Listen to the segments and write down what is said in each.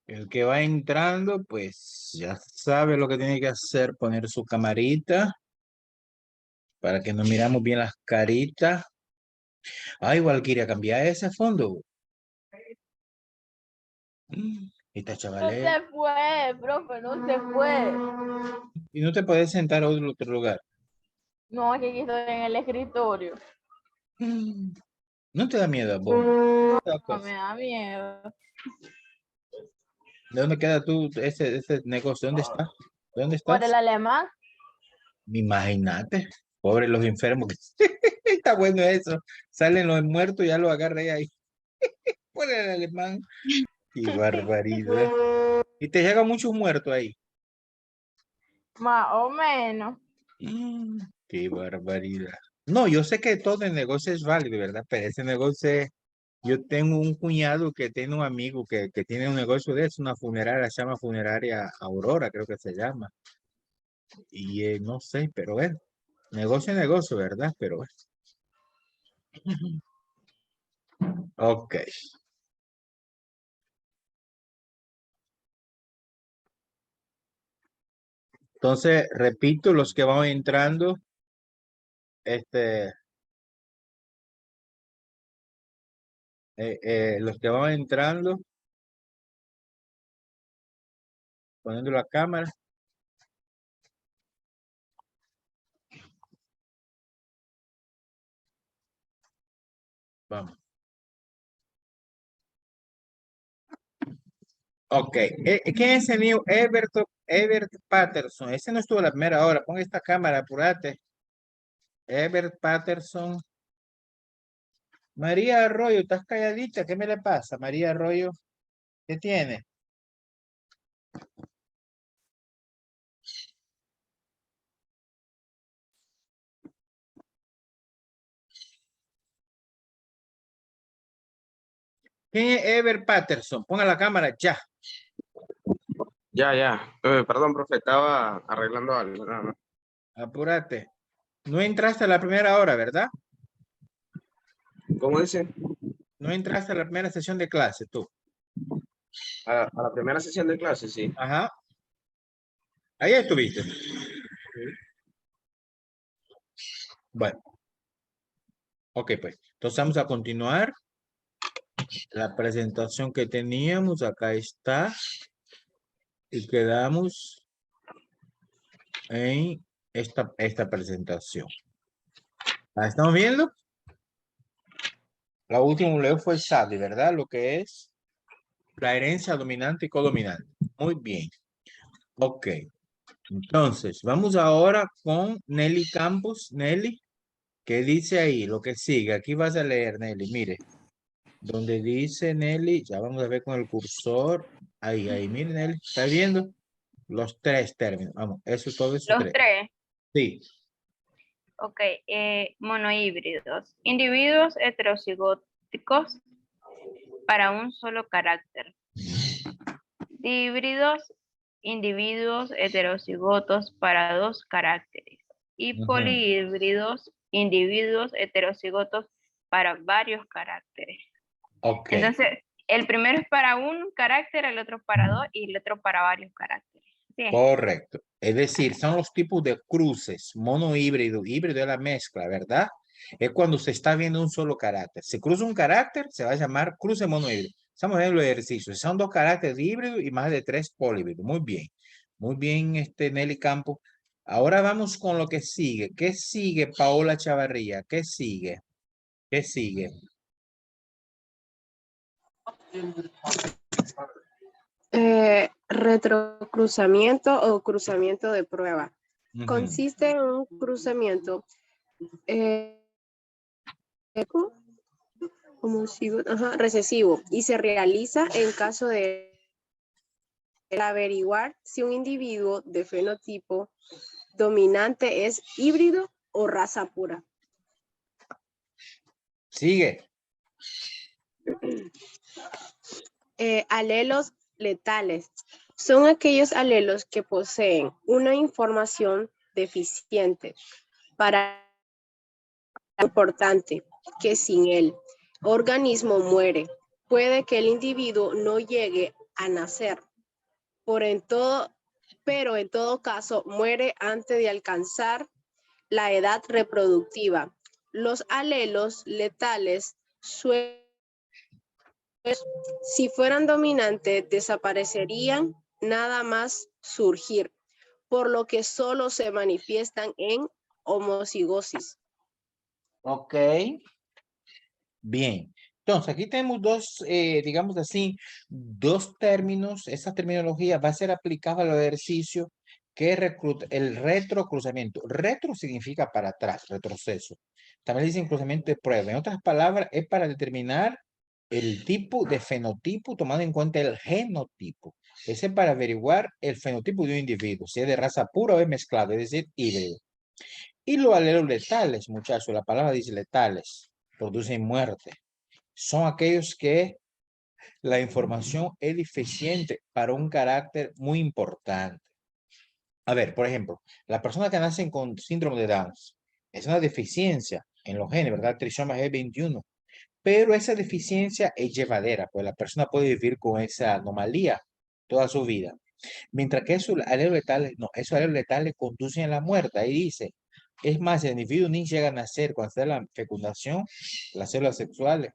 El que va entrando, pues ya sabe lo que tiene que hacer, poner su camarita para que nos miramos bien las caritas. Ay, Valkyria, cambia ese fondo. Esta No chavalera. se fue, profe, no se fue. Y no te puedes sentar a otro lugar. No, es que aquí estoy en el escritorio. ¿No te da miedo, vos? Esa No cosa. me da miedo. ¿De dónde queda tú ese negocio? ¿Dónde está? ¿Dónde Por el estás? alemán. Imagínate. Pobre los enfermos. Está bueno eso. Salen los muertos, ya lo agarré ahí. Por el alemán. Qué barbaridad. Y te llegan muchos muertos ahí. Más o menos. Qué barbaridad. No, yo sé que todo el negocio es válido, ¿verdad? Pero ese negocio, yo tengo un cuñado que tiene un amigo que tiene un negocio de eso, una funeraria, se llama Funeraria Aurora, creo que se llama. Y no sé, pero bueno, negocio es negocio, ¿verdad? Pero bueno. Ok. Entonces, repito, los que van entrando, este, los que van entrando, poniendo la cámara, vamos. Ok, ¿quién es el mío? Ebert Patterson. Ese no estuvo a la primera hora. Pon esta cámara, apurate. Ebert Patterson. María Arroyo, estás calladita. ¿Qué me le pasa, María Arroyo? ¿Qué tiene? ¿Quién es Ebert Patterson? Ponga la cámara ya. Ya, ya. Perdón, profe, estaba arreglando algo. Nada más. Apúrate. No entraste a la primera hora, ¿verdad? ¿Cómo dice? No entraste a la primera sesión de clase, tú. A la primera sesión de clase, sí. Ajá. Ahí estuviste. Bueno, ok, pues. Entonces vamos a continuar. La presentación que teníamos, acá está. Y quedamos en esta presentación. ¿La estamos viendo? La última leo fue SADI, ¿verdad? Lo que es la herencia dominante y codominante. Muy bien. Ok. Entonces, vamos ahora con Nelly Campos. Nelly, ¿qué dice ahí? Lo que sigue. Aquí vas a leer, Nelly. Mire, donde dice Nelly, ya vamos a ver con el cursor. Ahí, mire, Nelly. ¿Está viendo? Los tres términos. Vamos, eso es todo eso Los tres. tres. Sí. Ok. Monohíbridos. Individuos heterocigóticos para un solo carácter. Híbridos, individuos heterocigotos para dos caracteres. Y Ujú. polihíbridos, individuos heterocigotos para varios caracteres. Ok. Entonces, el primero es para un carácter, el otro para dos y el otro para varios caracteres. ¿Sí? Correcto. Es decir, son los tipos de cruces, monohíbrido, híbrido es la mezcla, ¿verdad? Es cuando se está viendo un solo carácter. Si cruza un carácter, se va a llamar cruce monohíbrido. Estamos viendo los ejercicios. Son dos caracteres híbridos y más de tres políhíbridos. Muy bien. Muy bien, Nelly Campo. Ahora vamos con lo que sigue. ¿Qué sigue, Paola Chavarría? ¿Qué sigue? ¿Qué sigue? Retrocruzamiento o cruzamiento de prueba. Ujú. Consiste en un cruzamiento como sigo, recesivo y se realiza en caso de averiguar si un individuo de fenotipo dominante es híbrido o raza pura. Sigue. Alelos letales son aquellos alelos que poseen una información deficiente para importante que sin el organismo muere. Puede que el individuo no llegue a nacer, pero en todo caso muere antes de alcanzar la edad reproductiva. Los alelos letales si fueran dominantes, desaparecerían nada más surgir, por lo que solo se manifiestan en homocigosis. Ok. Bien. Entonces, aquí tenemos dos, digamos así, dos términos. Esa terminología va a ser aplicada al ejercicio que es el retrocruzamiento. Retro significa para atrás, retroceso. También dicen cruzamiento de prueba. En otras palabras, es para determinar el tipo de fenotipo tomando en cuenta el genotipo. Ese es para averiguar el fenotipo de un individuo, si es de raza pura o es mezclado, es decir, híbrido. Y los alelos letales, muchachos, la palabra dice letales, producen muerte. Son aquellos que la información es deficiente para un carácter muy importante. A ver, por ejemplo, las personas que nacen con síndrome de Down es una deficiencia en los genes, ¿verdad? Trisoma G21. Pero esa deficiencia es llevadera, pues la persona puede vivir con esa anomalía toda su vida. Mientras que esos alelos letales, no, esos alelos letales conducen a la muerte. Ahí dice, es más, el individuo ni llega a nacer cuando está la fecundación, las células sexuales.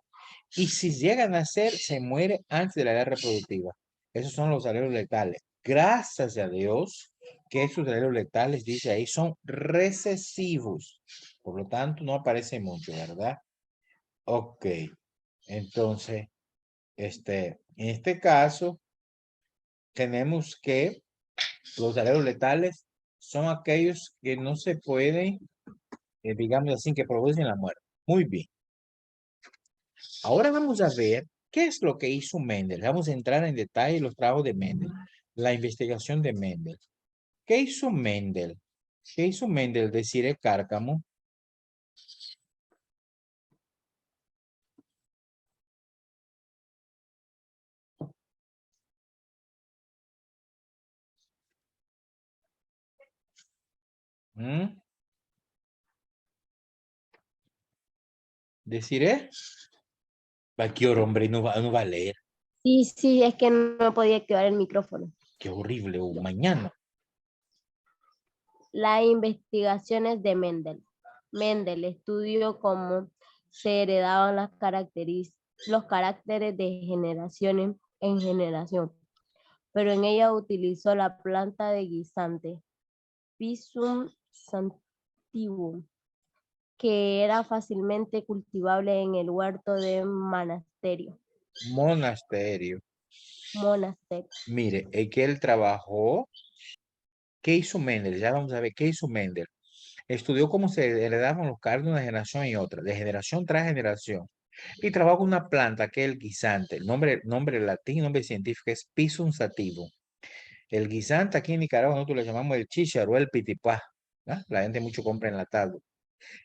Y si llega a nacer, se muere antes de la edad reproductiva. Esos son los alelos letales. Gracias a Dios que esos alelos letales, dice ahí, son recesivos. Por lo tanto, no aparece mucho, ¿verdad? Ok. Entonces, en este caso, tenemos que los alelos letales son aquellos que no se pueden, digamos así, que producen la muerte. Muy bien. Ahora vamos a ver qué es lo que hizo Mendel. Vamos a entrar en detalle en los trabajos de Mendel, la investigación de Mendel. ¿Qué hizo Mendel? ¿Qué hizo Mendel de Cire Cárcamo? ¿Mm? ¿De Cire? Qué hombre, no va a leer. Sí, sí, es que no podía activar el micrófono. Qué horrible. Mañana. Las investigaciones de Mendel. Mendel estudió cómo se heredaban los caracteres de generación en generación, pero en ella utilizó la planta de guisante, Pisum sativum, que era fácilmente cultivable en el huerto de monasterio. Monasterio. Mire, es que él trabajó. ¿Qué hizo Mendel? Ya vamos a ver qué hizo Mendel. Estudió cómo se heredaban los cargos de una generación y otra, de generación tras generación. Y trabajó con una planta que es el guisante. El nombre latín, nombre científico es Pisum sativum. El guisante aquí en Nicaragua nosotros le llamamos el chícharo o el pitipá. ¿Ah? La gente mucho compra enlatado.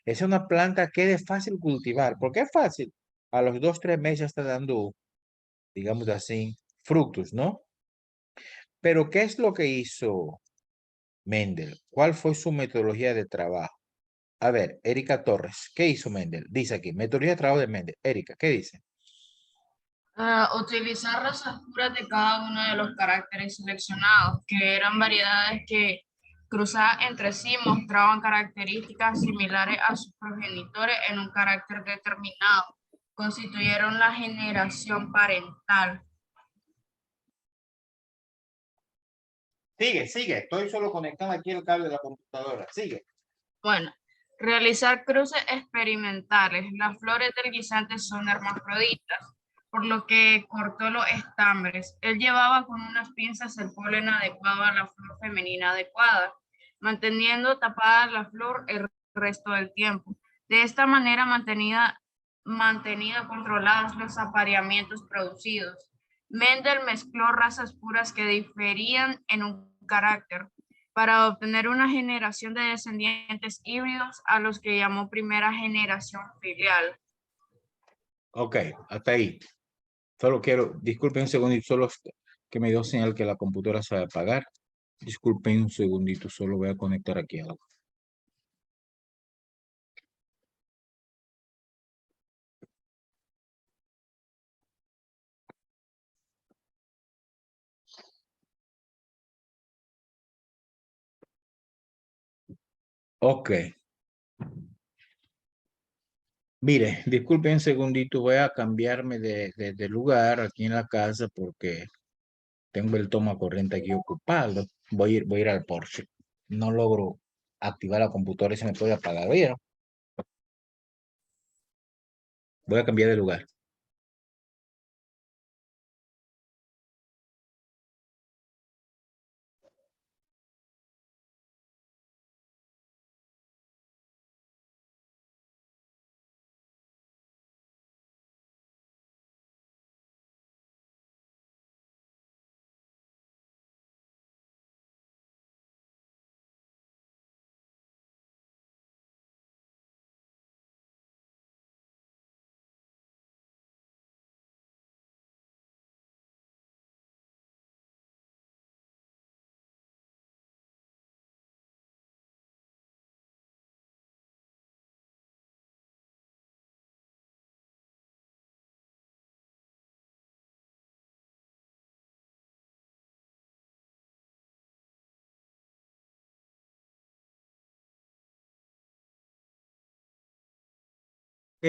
Es una planta que es fácil cultivar. ¿Por qué es fácil? A los 2, 3 meses ya está dando, digamos así, frutos, ¿no? Pero ¿qué es lo que hizo Mendel? ¿Cuál fue su metodología de trabajo? A ver, Erika Torres, ¿qué hizo Mendel? Dice aquí, metodología de trabajo de Mendel. Erika, ¿qué dice? Utilizar razas puras de cada uno de los caracteres seleccionados, que eran variedades que cruzadas entre sí mostraban características similares a sus progenitores en un carácter determinado. Constituyeron la generación parental. Sigue. Estoy solo conectando aquí el cable de la computadora. Sigue. Bueno, realizar cruces experimentales. Las flores del guisante son hermafroditas, por lo que cortó los estambres. Él llevaba con unas pinzas el polen adecuado a la flor femenina adecuada, manteniendo tapada la flor el resto del tiempo. De esta manera mantenida controlados los apareamientos producidos. Mendel mezcló razas puras que diferían en un carácter para obtener una generación de descendientes híbridos a los que llamó primera generación filial. Ok, hasta ahí. Solo quiero, disculpen un segundito, solo que me dio señal que la computadora se va a apagar. Disculpen un segundito, solo voy a conectar aquí algo. Ok. Mire, disculpe un segundito, voy a cambiarme de lugar aquí en la casa porque tengo el toma corriente aquí ocupado. Voy a ir al Porsche. No logro activar la computadora y se me puede apagar. ¿Vieron? Voy a cambiar de lugar.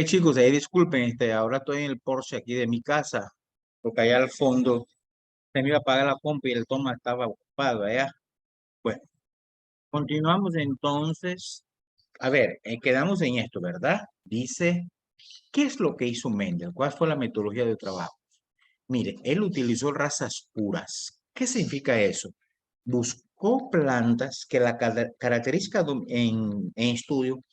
Chicos, disculpen, ahora estoy en el Porsche aquí de mi casa, porque allá al fondo se me iba a apagar la compu y el toma estaba ocupado allá. Bueno, continuamos entonces. A ver, quedamos en esto, ¿verdad? Dice, ¿qué es lo que hizo Mendel? ¿Cuál fue la metodología de trabajo? Mire, él utilizó razas puras. ¿Qué significa eso? Buscó plantas que la característica en estudio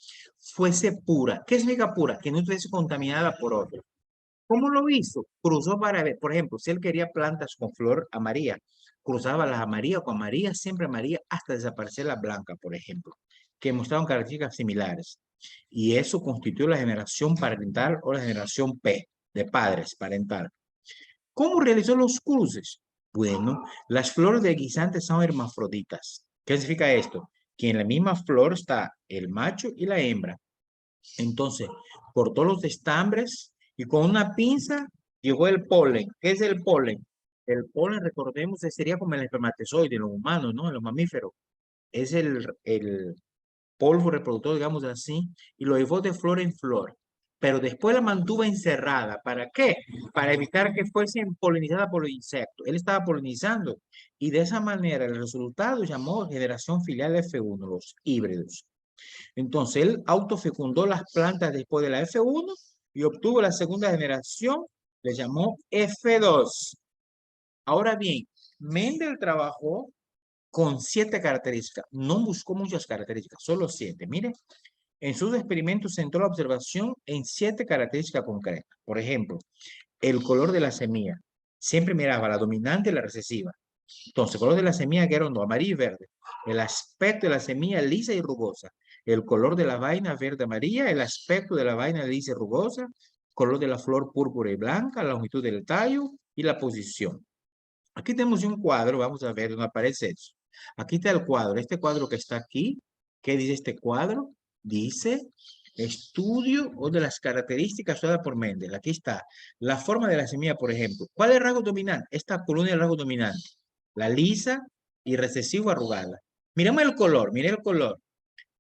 fuese pura. ¿Qué significa pura? Que no estuviese contaminada por otro. ¿Cómo lo hizo? Cruzó para ver, por ejemplo, si él quería plantas con flor amarilla, cruzaba las amarillas con amarillas, siempre amarilla, hasta desaparecer la blanca, por ejemplo, que mostraban características similares. Y eso constituyó la generación parental o la generación P, de padres parental. ¿Cómo realizó los cruces? Bueno, las flores de guisantes son hermafroditas. ¿Qué significa esto? Que en la misma flor está el macho y la hembra. Entonces, cortó los estambres y con una pinza llegó el polen. ¿Qué es el polen? El polen, recordemos, sería como el espermatozoide en los humanos, ¿no? En los mamíferos. Es el polvo reproductor, digamos así, y lo llevó de flor en flor. Pero después la mantuvo encerrada. ¿Para qué? Para evitar que fuesen polinizadas por los insectos. Él estaba polinizando. Y de esa manera el resultado llamó generación filial F1, los híbridos. Entonces, él autofecundó las plantas después de la F1 y obtuvo la segunda generación, le llamó F2. Ahora bien, Mendel trabajó con 7 características. No buscó muchas características, solo 7. Mire, en sus experimentos centró la observación en 7 características concretas. Por ejemplo, el color de la semilla. Siempre miraba la dominante y la recesiva. Entonces, el color de la semilla que era amarillo y verde. El aspecto de la semilla lisa y rugosa. El color de la vaina verde amarilla. El aspecto de la vaina lisa y rugosa. Color de la flor púrpura y blanca. La longitud del tallo y la posición. Aquí tenemos un cuadro. Vamos a ver dónde aparece eso. Aquí está el cuadro. Este cuadro que está aquí. ¿Qué dice este cuadro? Dice estudio o de las características usadas por Mendel. Aquí está la forma de la semilla, por ejemplo. ¿Cuál es el rasgo dominante? Esta columna es el rasgo dominante. La lisa y recesivo arrugada. Miremos el color, mire el color.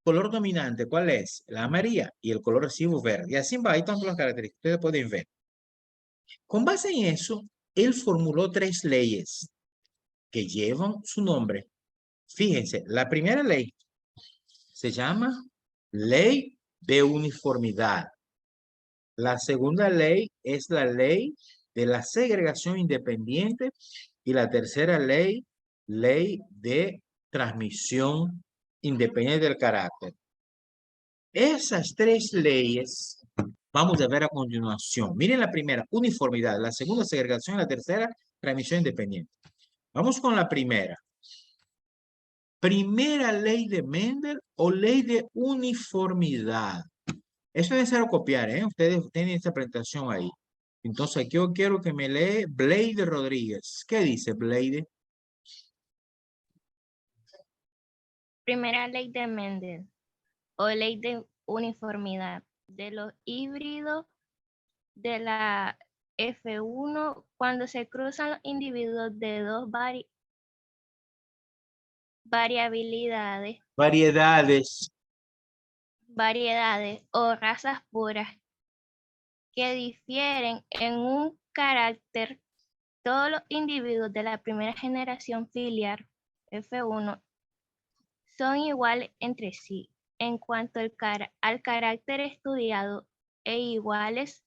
Color dominante, ¿cuál es? La amarilla y el color recesivo verde. Y así va, ahí están las características, ustedes pueden ver. Con base en eso, él formuló 3 leyes que llevan su nombre. Fíjense, la primera ley se llama ley de uniformidad. La segunda ley es la ley de la segregación independiente y la tercera ley, ley de transmisión independiente del carácter. Esas 3 leyes vamos a ver a continuación. Miren la primera, uniformidad, la segunda, segregación y la tercera, transmisión independiente. Vamos con la primera. Primera ley de Mendel o ley de uniformidad. Eso es necesario copiar, ¿eh? Ustedes tienen esta presentación ahí. Entonces, aquí yo quiero que me lee Bleide Rodríguez. ¿Qué dice Bleide? Primera ley de Mendel o ley de uniformidad de los híbridos de la F1 cuando se cruzan los individuos de 2 variabilidades. Variedades. variedades o razas puras que difieren en un carácter. Todos los individuos de la primera generación filial F1 son iguales entre sí en cuanto al carácter estudiado e iguales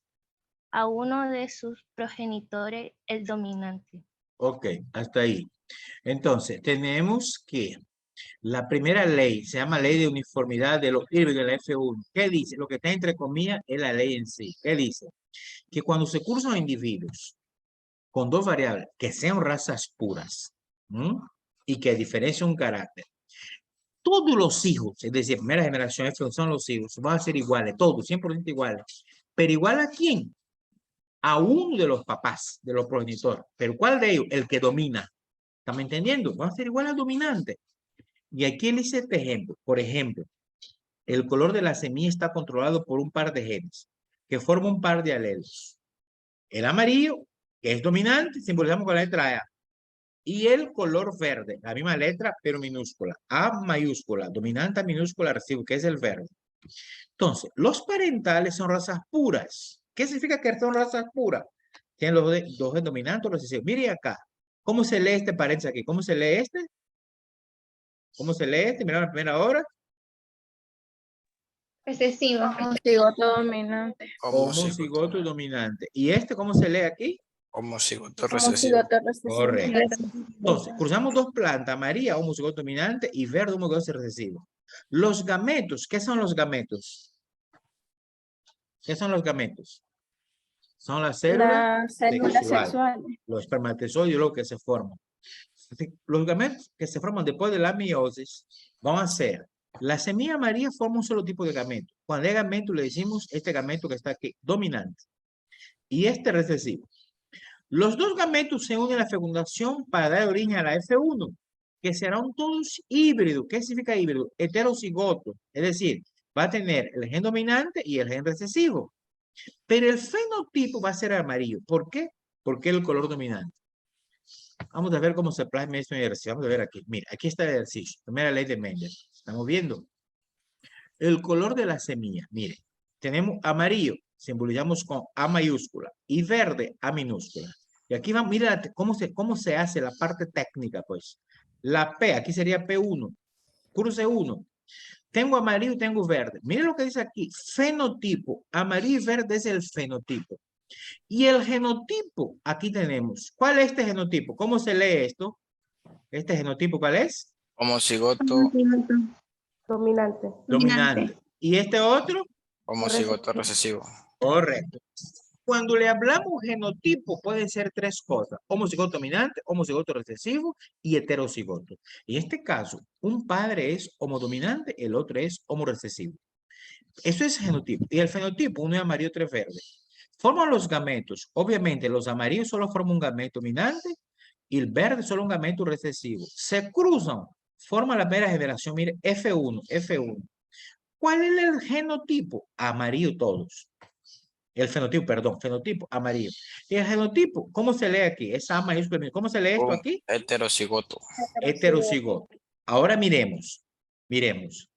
a uno de sus progenitores, el dominante. Ok, hasta ahí. Entonces, tenemos que la primera ley se llama ley de uniformidad de los híbridos de la F1. ¿Qué dice? Lo que está entre comillas es la ley en sí. ¿Qué dice? Que cuando se cruzan individuos con dos variables que sean razas puras, ¿m? Y que diferencien un carácter, todos los hijos, es decir, primera generación F1 son los hijos, van a ser iguales, todos, 100% iguales. ¿Pero igual a quién? A uno de los papás, de los progenitores. ¿Pero cuál de ellos? El que domina. ¿Estamos entendiendo? Va a ser igual al dominante. Y aquí él dice este ejemplo. Por ejemplo, el color de la semilla está controlado por un par de genes que forman un par de alelos. El amarillo, que es dominante, simbolizamos con la letra A. Y el color verde, la misma letra, pero minúscula. A mayúscula, dominante minúscula, recibo, que es el verde. Entonces, los parentales son razas puras. ¿Qué significa que son razas puras? Tienen los dos dominantes o recesivos. Mire acá. ¿Cómo se lee este paréntesis aquí? ¿Cómo se lee este? ¿Cómo se lee este? Mira la primera hora. Recesivo. Homocigoto dominante. Homocigoto y dominante. ¿Y este cómo se lee aquí? Homocigoto recesivo. Correcto. Entonces, cruzamos dos plantas, amarilla, homocigoto dominante, y verde, homocigoto recesivo. Los gametos, ¿qué son los gametos? ¿Qué son los gametos? Son las células sexuales. Los espermatozoides, lo que se forman. Los gametos que se forman después de la meiosis van a ser, la semilla amarilla forma un solo tipo de gameto. Cuando hay gameto le decimos este gameto que está aquí, dominante. Y este recesivo. Los dos gametos se unen a la fecundación para dar origen a la F1, que serán todos híbridos. ¿Qué significa híbrido? Heterocigoto. Es decir, va a tener el gen dominante y el gen recesivo. Pero el fenotipo va a ser amarillo. ¿Por qué? Porque es el color dominante. Vamos a ver cómo se plasma esto en el ejercicio. Vamos a ver aquí. Mira, aquí está el ejercicio. Primera ley de Mendel. ¿Estamos viendo? El color de la semilla. Mire, tenemos amarillo. Simbolizamos con A mayúscula. Y verde, A minúscula. Y aquí va, mira cómo se hace la parte técnica, pues. La P, aquí sería P1. Cruce 1. Tengo amarillo y tengo verde. Mire lo que dice aquí. Fenotipo. Amarillo y verde es el fenotipo. Y el genotipo, aquí tenemos. ¿Cuál es este genotipo? ¿Cómo se lee esto? ¿Este genotipo cuál es? Homocigoto. Dominante. Dominante. ¿Y este otro? Homocigoto recesivo. Correcto. Cuando le hablamos genotipo, pueden ser tres cosas. Homocigoto dominante, homocigoto recesivo y heterocigoto. En este caso, un padre es homodominante, el otro es homorecesivo. Eso es genotipo. Y el fenotipo, uno es amarillo, otro es verde. Forman los gametos. Obviamente, los amarillos solo forman un gameto dominante y el verde solo un gameto recesivo. Se cruzan, forman la primera generación. Mire, F1, F1. ¿Cuál es el genotipo? Amarillo todos. El fenotipo, perdón, fenotipo amarillo. Y el genotipo, ¿cómo se lee aquí? Es A mayúscula. ¿Cómo se lee esto aquí? Heterocigoto. Heterocigoto. Ahora miremos. Miremos.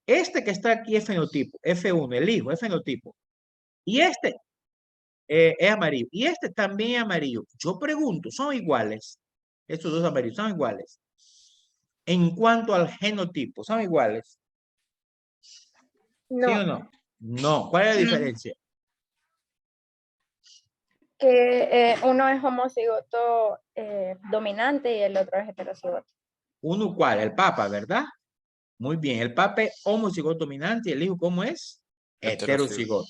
Este que está aquí es fenotipo, F1, el hijo es fenotipo. Y este es amarillo. Y este también es amarillo. Yo pregunto, ¿son iguales? Estos dos amarillos, ¿son iguales? En cuanto al genotipo, ¿son iguales? No. ¿Sí o no? No. ¿Cuál es la diferencia? Que uno es homocigoto dominante y el otro es heterocigoto. ¿Uno cuál? El papa, ¿verdad? Muy bien. El papa es homocigoto dominante y el hijo, ¿cómo es? Heterocigoto.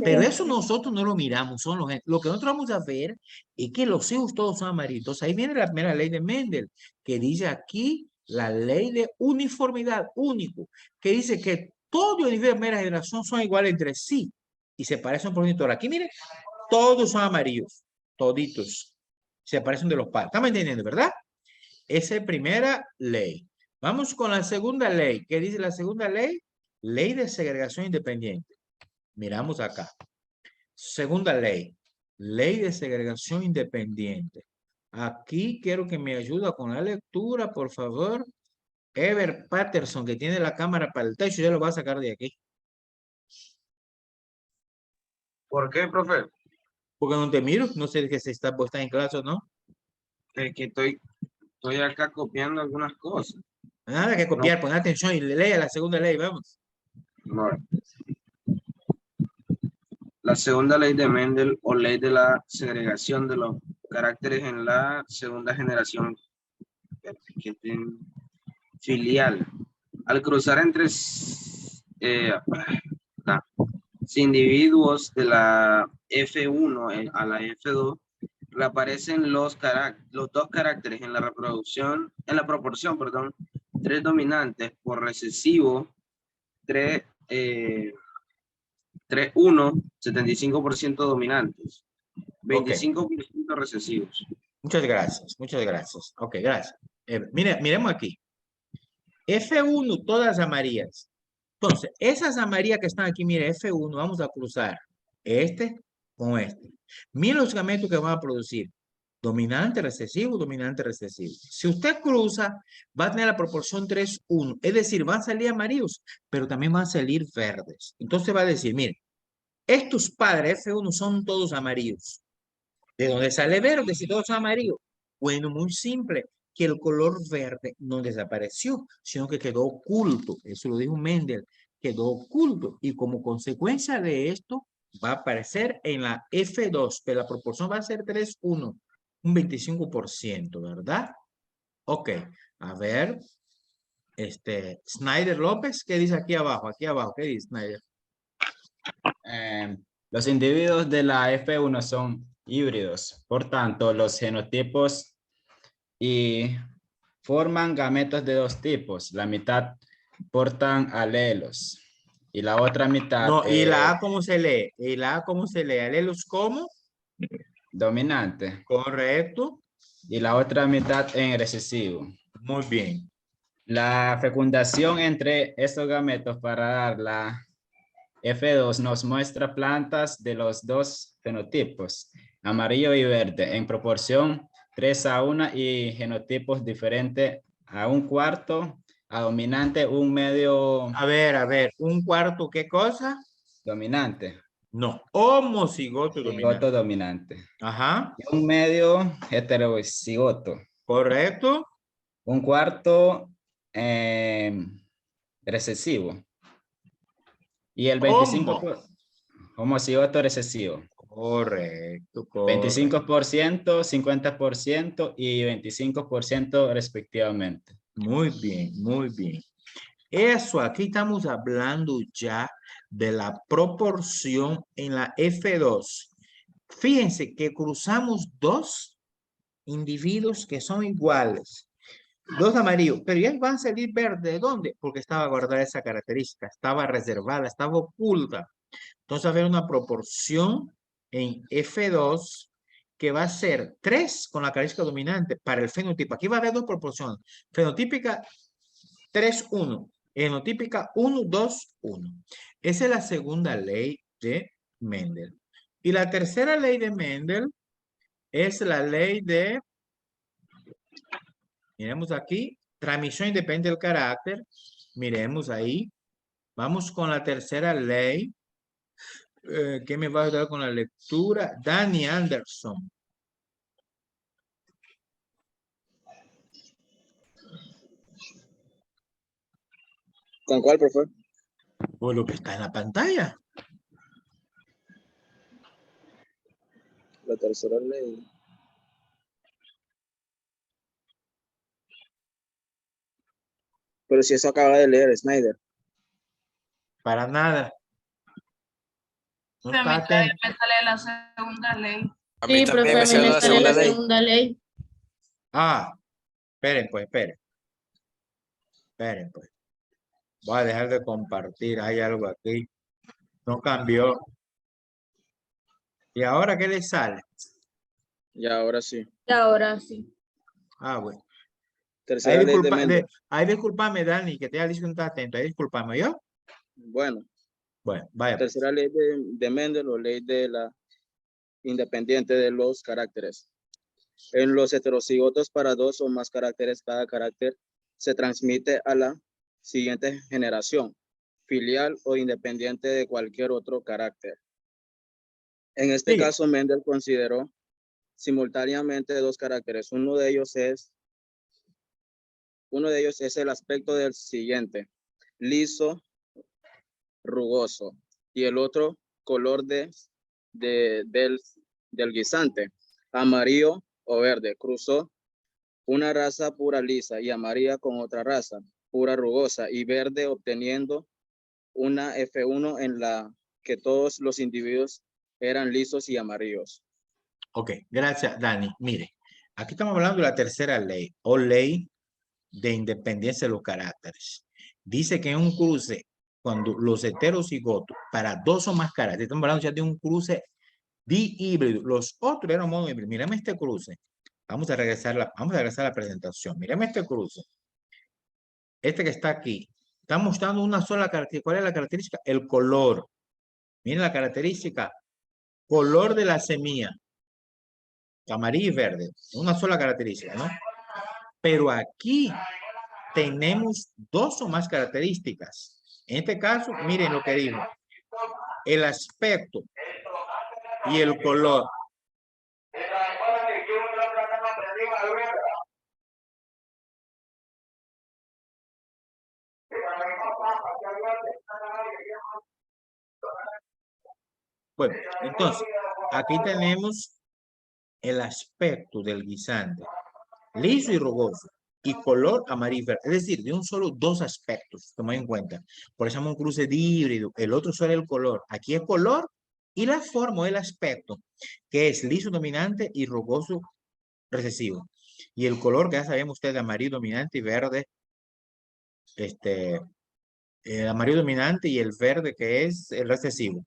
Pero eso nosotros no lo miramos, son los genes. Lo que nosotros vamos a ver es que los hijos todos son amarillos. Ahí viene la primera ley de Mendel, que dice aquí la ley de uniformidad, único, que dice que todos los individuos de primera generación son iguales entre sí y se parecen a un progenitor. Aquí, miren, todos son amarillos, toditos. Se parecen de los padres. ¿Estamos entendiendo, verdad? Esa es primera ley. Vamos con la segunda ley. ¿Qué dice la segunda ley? Ley de segregación independiente. Miramos acá. Segunda ley. Ley de segregación independiente. Aquí quiero que me ayude con la lectura, por favor. Ever Patterson, que tiene la cámara para el techo, ya lo va a sacar de aquí. ¿Por qué, profe? Porque no te miro, no sé que si está puesta en clase o no. Es que estoy acá copiando algunas cosas. Nada que copiar, pon atención y lea la segunda ley, vamos. Bueno. La segunda ley de Mendel o ley de la segregación de los caracteres en la segunda generación filial. Al cruzar entre individuos de la F1 a la F2, reaparecen los dos caracteres en la reproducción, en la proporción, perdón, 3 dominantes por recesivo, 3, 1, 75% dominantes, 25% recesivos. Muchas gracias, muchas gracias. Ok, gracias. Miremos aquí. F1, todas amarillas. Entonces, esas amarillas que están aquí, mire, F1, vamos a cruzar este con este. Miren los gametos que van a producir. Dominante, recesivo, dominante, recesivo. Si usted cruza, va a tener la proporción 3-1. Es decir, van a salir amarillos, pero también van a salir verdes. Entonces va a decir, mire, estos padres F1 son todos amarillos. ¿De dónde sale verde si todos son amarillos? Bueno, muy simple, que el color verde no desapareció, sino que quedó oculto. Eso lo dijo Mendel, quedó oculto. Y como consecuencia de esto, va a aparecer en la F2, pero la proporción va a ser 3-1, un 25%, ¿verdad? Ok, a ver, Snyder López, ¿qué dice aquí abajo? Aquí abajo, ¿qué dice Snyder? Los individuos de la F1 son híbridos, por tanto, los genotipos y forman gametos de dos tipos. La mitad portan alelos y la otra mitad No, ¿y la A cómo se lee? ¿Y la A cómo se lee? ¿Alelos cómo? dominante Correcto. y la otra mitad en recesivo. Muy bien. La fecundación entre estos gametos para dar la F2 nos muestra plantas de los dos fenotipos, amarillo y verde, en proporción 3-1 y genotipos diferentes a un cuarto, a dominante, un medio A ver, ¿un cuarto qué cosa? dominante, No, homocigoto dominante. cigoto dominante, Ajá, y un medio heterocigoto, correcto. un cuarto recesivo y el 25% homocigoto recesivo. Correcto, correcto. 25%, 50% y 25% respectivamente. Muy bien, muy bien. Eso, aquí estamos hablando ya de la proporción en la F2. Fíjense que cruzamos dos individuos que son iguales. Dos amarillos, pero ya van a salir verde. ¿De dónde? Porque estaba guardada esa característica, estaba reservada, estaba oculta. Entonces va a haber una proporción en F2 que va a ser 3 con la característica dominante para el fenotipo. Aquí va a haber dos proporciones. Fenotípica 3-1. Genotípica 1-2-1. Esa es la segunda ley de Mendel. Y la tercera ley de Mendel es la ley de, miremos aquí, transmisión independiente del carácter. Miremos ahí. Vamos con la tercera ley. ¿Qué me va a ayudar con la lectura? Danny Anderson. ¿Con cuál, profe? O lo que está en la pantalla. La tercera ley. Pero si eso acaba de leer, Snyder. Para nada. No está Me atento. sale la segunda ley. A mí también me salió la segunda ley. Ah, esperen pues, esperen. Esperen pues. Voy a dejar de compartir. Hay algo aquí. No cambió. ¿Y ahora qué le sale? Ya, ahora sí. Y ahora sí. Ah, bueno. Tercera Ahí, ley de Mendel. discúlpame, Dani, que te ha dicho que no está atento. Ahí discúlpame, ¿yo? Bueno, Bueno, vaya. pues. tercera ley de Mendel o ley de la independiente de los caracteres. En los heterocigotos para dos o más caracteres, cada carácter se transmite a la siguiente generación, filial o independiente de cualquier otro carácter. En este Sigue. caso, Mendel consideró simultáneamente dos caracteres. Uno de ellos es el aspecto del siguiente, liso, rugoso, y el otro color del guisante, amarillo o verde. Cruzó una raza pura lisa y amarilla con otra raza pura rugosa y verde, obteniendo una F1 en la que todos los individuos eran lisos y amarillos. Ok, gracias, Dani. Mire, aquí estamos hablando de la tercera ley, o ley de independencia de los caracteres. Dice que en un cruce, cuando los heterocigotos, para dos o más caracteres, estamos hablando ya de un cruce dihíbrido, los otros eran monohíbridos. Mírame este cruce. Vamos a regresar a la presentación. Mírame este cruce. Este que está aquí. Está mostrando una sola característica. ¿Cuál es la característica? El color. Miren la característica. Color de la semilla. Amarillo y verde. Una sola característica, ¿no? Pero aquí tenemos dos o más características. En este caso, miren lo que dijo. El aspecto y el color. Bueno, entonces, aquí tenemos el aspecto del guisante, liso y rugoso, y color amarillo y verde. Es decir, de un solo dos aspectos, toma en cuenta. Por eso es un cruce híbrido. El otro solo el color. Aquí es color y la forma, el aspecto, que es liso dominante y rugoso recesivo. Y el color que ya sabemos ustedes, amarillo dominante y verde, el amarillo dominante y el verde que es el recesivo.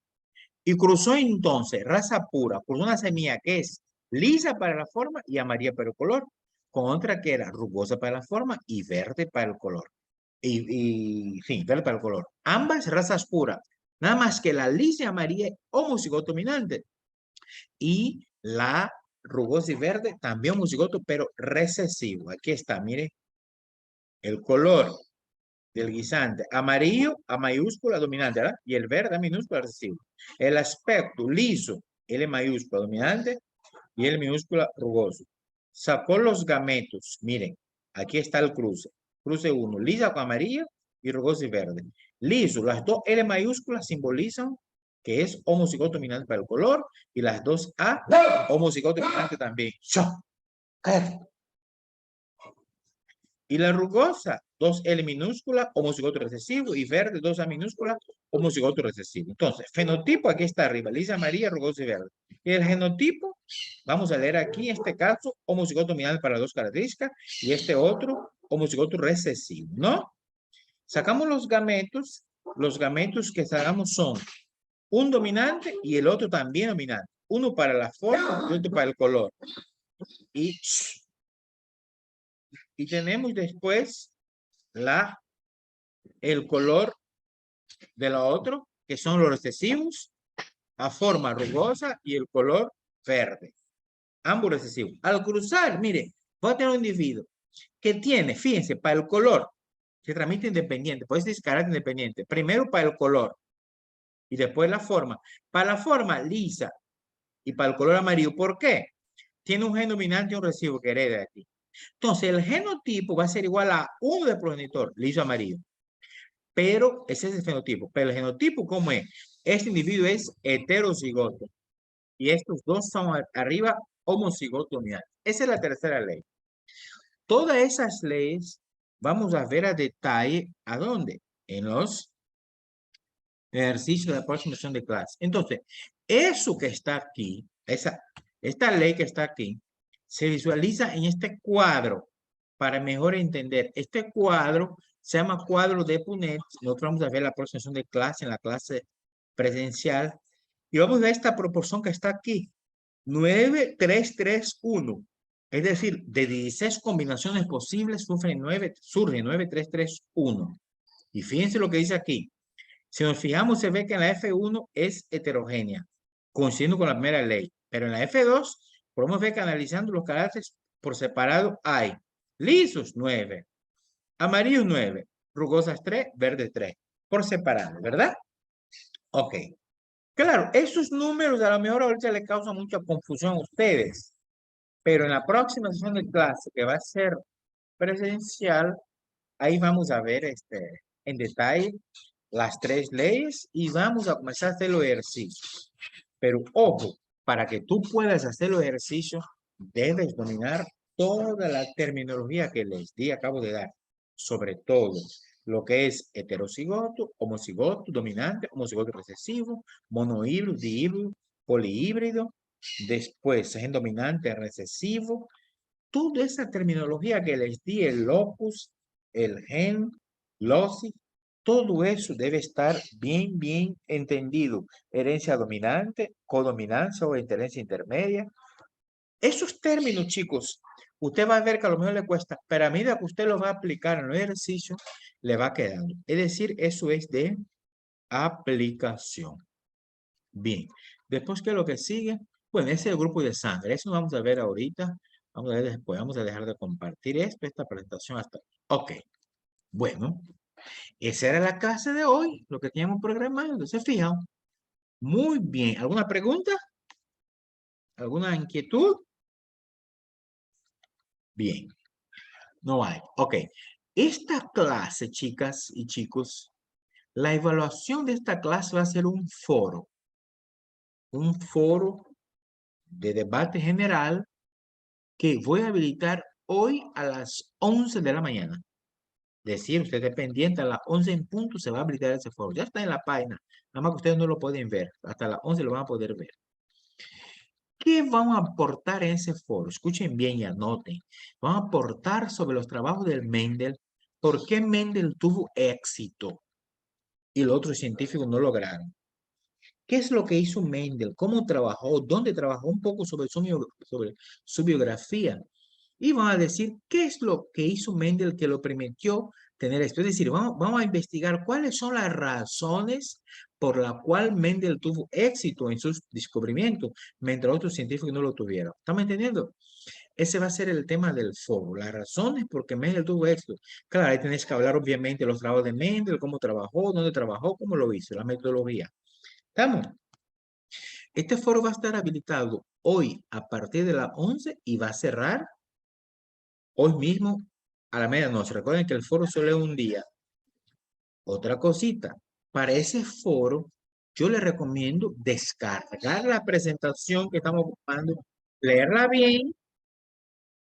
Y cruzó entonces raza pura por una semilla que es lisa para la forma y amarilla para el color, con otra que era rugosa para la forma y verde para el color. Sí, verde para el color. Ambas razas puras, nada más que la lisa y amarilla homocigoto dominante y la rugosa y verde también homocigoto pero recesivo. Aquí está, mire, el color del guisante, amarillo a mayúscula dominante, ¿verdad? Y el verde a minúscula recesivo. El aspecto liso, L mayúscula dominante y L minúscula rugoso. Sacó los gametos, miren, aquí está el cruce. Cruce 1, lisa con amarillo y rugoso y verde. Liso, las dos L mayúsculas simbolizan que es homocigoto dominante para el color y las dos A homocigoto dominante también. ¡Cállate! Y la rugosa, 2L minúscula, homocigoto recesivo, y verde, 2A minúscula, homocigoto recesivo. Entonces, fenotipo aquí está arriba, lisa, amarilla, rugosa y verde. Y el genotipo, vamos a leer aquí, en este caso, homocigoto dominante para dos características, y este otro, homocigoto recesivo, ¿no? Sacamos los gametos que sacamos son un dominante y el otro también dominante. Uno para la forma y otro para el color. Y tenemos después el color de la otra, que son los recesivos, a forma rugosa y el color verde. Ambos recesivos. Al cruzar, mire, voy a tener un individuo que tiene, fíjense, para el color, se transmite independiente, puede ser carácter independiente. Primero para el color y después la forma. Para la forma lisa y para el color amarillo. ¿Por qué? Tiene un gen dominante y un recesivo que hereda de aquí. Entonces, el genotipo va a ser igual a 1 del progenitor, liso amarillo. Pero ese es el fenotipo. Pero el genotipo, ¿cómo es? Este individuo es heterocigoto. Y estos dos son arriba homocigoto dominante. Esa es la tercera ley. Todas esas leyes vamos a ver a detalle ¿a dónde? En los ejercicios de la próxima sesión de clase. Entonces, eso que está aquí, esta ley que está aquí, se visualiza en este cuadro para mejor entender. Este cuadro se llama cuadro de Punnett. Nosotros vamos a ver la próxima sesión de clase, en la clase presencial. Y vamos a ver esta proporción que está aquí. 9, 3, 3, 1. Es decir, de 16 combinaciones posibles surge 9, 3, 3, 1. Y fíjense lo que dice aquí. Si nos fijamos, se ve que en la F1 es heterogénea, coincidiendo con la primera ley. Pero en la F2, podemos ver que analizando los caracteres por separado hay lisos 9, amarillos 9, rugosas 3, verdes 3, por separado, ¿verdad? Ok. Claro, esos números a lo mejor ahorita le causan mucha confusión a ustedes, pero en la próxima sesión de clase, que va a ser presencial, ahí vamos a ver en detalle las 3 leyes y vamos a comenzar a hacer los ejercicios. Pero ojo, para que tú puedas hacer los ejercicios, debes dominar toda la terminología que les acabo de dar, sobre todo lo que es heterocigoto, homocigoto, dominante, homocigoto recesivo, monohíbrido, dihíbrido, polihíbrido, después gen dominante, recesivo, toda esa terminología que les di, el locus, el gen, loci, todo eso debe estar bien entendido. Herencia dominante, codominancia o herencia intermedia. Esos términos, chicos, usted va a ver que a lo mejor le cuesta, pero a medida que usted lo va a aplicar en el ejercicio, le va quedando. Es decir, eso es de aplicación. Bien, después, ¿qué es lo que sigue? Bueno, ese es el grupo de sangre. Eso lo vamos a ver ahorita. Vamos a ver después. Vamos a dejar de compartir esta presentación hasta aquí. Ok. Bueno, esa era la clase de hoy, lo que teníamos programado. Entonces, fijan. Muy bien. ¿Alguna pregunta? ¿Alguna inquietud? Bien. No hay. Ok. Esta clase, chicas y chicos, la evaluación de esta clase va a ser un foro. Un foro de debate general que voy a habilitar hoy a las 11 de la mañana. Decir, usted es pendiente, a las 11 en punto se va a habilitar ese foro. Ya está en la página, nada más que ustedes no lo pueden ver. Hasta las 11 lo van a poder ver. ¿Qué vamos a aportar en ese foro? Escuchen bien y anoten. Vamos a aportar sobre los trabajos del Mendel. ¿Por qué Mendel tuvo éxito y los otros científicos no lograron? ¿Qué es lo que hizo Mendel? ¿Cómo trabajó? ¿Dónde trabajó? Un poco sobre su biografía. Y vamos a decir qué es lo que hizo Mendel que lo permitió tener esto. Es decir, vamos a investigar cuáles son las razones por las cuales Mendel tuvo éxito en sus descubrimientos, mientras otros científicos no lo tuvieron. ¿Estamos entendiendo? Ese va a ser el tema del foro. Las razones por qué Mendel tuvo éxito. Claro, ahí tenés que hablar obviamente de los trabajos de Mendel, cómo trabajó, dónde trabajó, cómo lo hizo, la metodología. ¿Estamos? Este foro va a estar habilitado hoy a partir de las 11 y va a cerrar hoy mismo a la medianoche. Recuerden que el foro solo es un día. Otra cosita, para ese foro yo les recomiendo descargar la presentación que estamos ocupando, leerla bien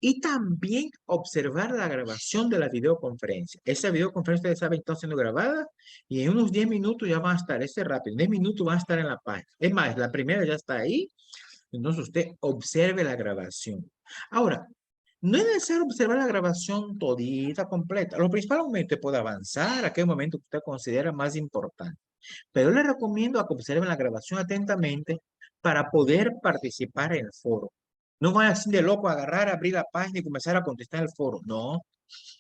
y también observar la grabación de la videoconferencia. Esa videoconferencia, ustedes saben, está siendo grabada y en unos 10 minutos ya va a estar, rápido, en 10 minutos va a estar en la página. Es más, la primera ya está ahí, entonces usted observe la grabación. Ahora, no es necesario observar la grabación todita, completa. Lo principalmente puede avanzar a aquel momento que usted considera más importante. Pero le recomiendo a que observen la grabación atentamente para poder participar en el foro. No vaya así de loco a agarrar, abrir la página y comenzar a contestar el foro. No.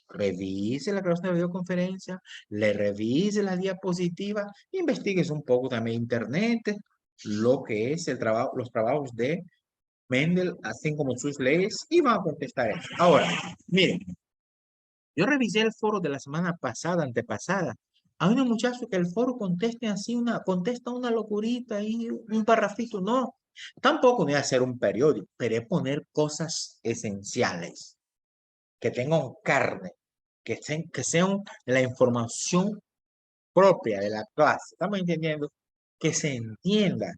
Revise la grabación de la videoconferencia, le revise la diapositiva, investigue un poco también internet, lo que es el trabajo, los trabajos de Mendel, así como sus leyes, y van a contestar eso. Ahora, miren, yo revisé el foro de la semana pasada, antepasada. Hay unos muchachos que el foro contesta una locurita y un parrafito. No, tampoco voy a hacer un periódico, pero es poner cosas esenciales, que tengan carne, que sean la información propia de la clase. ¿Estamos entendiendo? Que se entienda,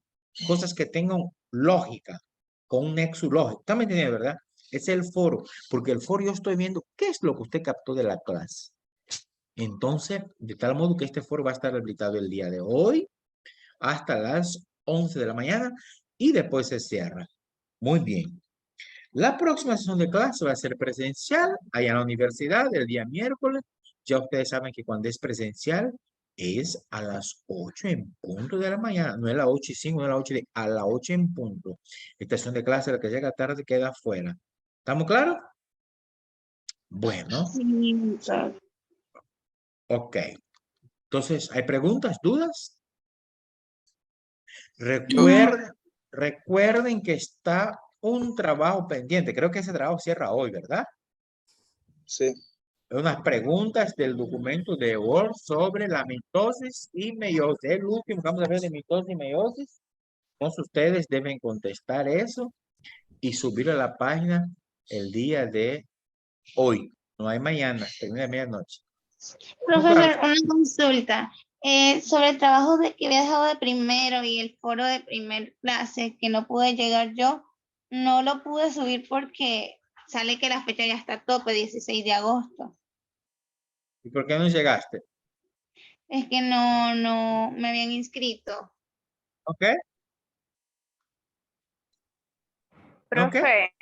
cosas que tengan lógica, con un nexo lógico. ¿Estamos entendiendo, verdad? Es el foro, porque el foro yo estoy viendo qué es lo que usted captó de la clase. Entonces, de tal modo que este foro va a estar habilitado el día de hoy hasta las 11 de la mañana y después se cierra. Muy bien. La próxima sesión de clase va a ser presencial allá en la universidad el día miércoles. Ya ustedes saben que cuando es presencial es a las 8 en punto de la mañana. No es a las 8:05, no es a las 8 a las 8 en punto. Esta sesión de clase, la que llega tarde queda afuera. ¿Estamos claros? Bueno. Ok. Entonces, ¿hay preguntas, dudas? Recuerden que está un trabajo pendiente. Creo que ese trabajo cierra hoy, ¿verdad? Sí. unas preguntas del documento de Word sobre la mitosis y meiosis. El último que vamos a ver de mitosis y meiosis. Entonces ustedes deben contestar eso y subir a la página el día de hoy. No hay mañana, termina de medianoche. Profesor, una consulta. Sobre el trabajo que había dejado de primero y el foro de primer clase que no pude llegar yo, no lo pude subir porque sale que la fecha ya está a tope, 16 de agosto. ¿Y por qué no llegaste? Es que no me habían inscrito. ¿Ok? Profe,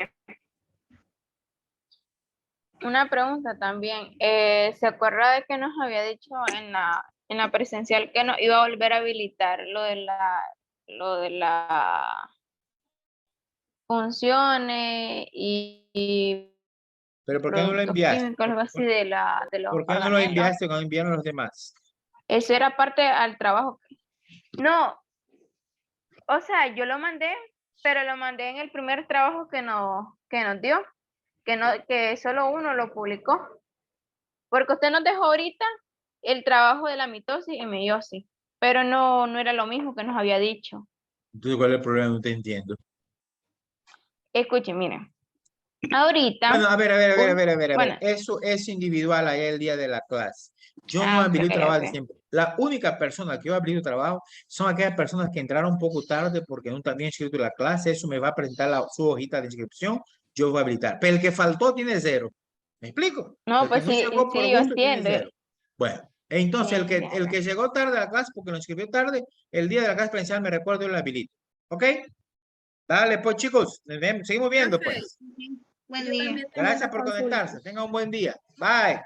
una pregunta también. ¿Se acuerda de que nos había dicho en la presencial que nos iba a volver a habilitar lo de la funciones y ¿Pero por qué no lo productos enviaste? químicos, algo así de los ¿Por qué no lo organelos? enviaste cuando enviaron los demás? Eso era parte al trabajo. No, o sea, yo lo mandé, pero lo mandé en el primer trabajo que nos dio, que solo uno lo publicó. Porque usted nos dejó ahorita el trabajo de la mitosis y meiosis, pero no era lo mismo que nos había dicho. Entonces, ¿cuál es el problema? No te entiendo. Escuchen, miren. Ahorita. Bueno, a ver. Bueno. Eso es individual allá el día de la clase. Yo no Ok, habilito trabajo de ok. siempre. La única persona que yo habilito trabajo son aquellas personas que entraron un poco tarde porque no también inscrito en la clase. Eso me va a presentar su hojita de inscripción. Yo voy a habilitar. Pero el que faltó tiene 0. ¿Me explico? No, El pues que no sí, llegó por sí, yo gusto tiene entiendo. 0. Bueno, entonces Sí, el entiendo. que llegó tarde a la clase porque lo inscribió tarde, el día de la clase presencial me recuerdo y lo habilito. ¿Ok? Dale, pues chicos, seguimos viendo pues. Buen día. Gracias por conectarse. Tengan un buen día. Bye.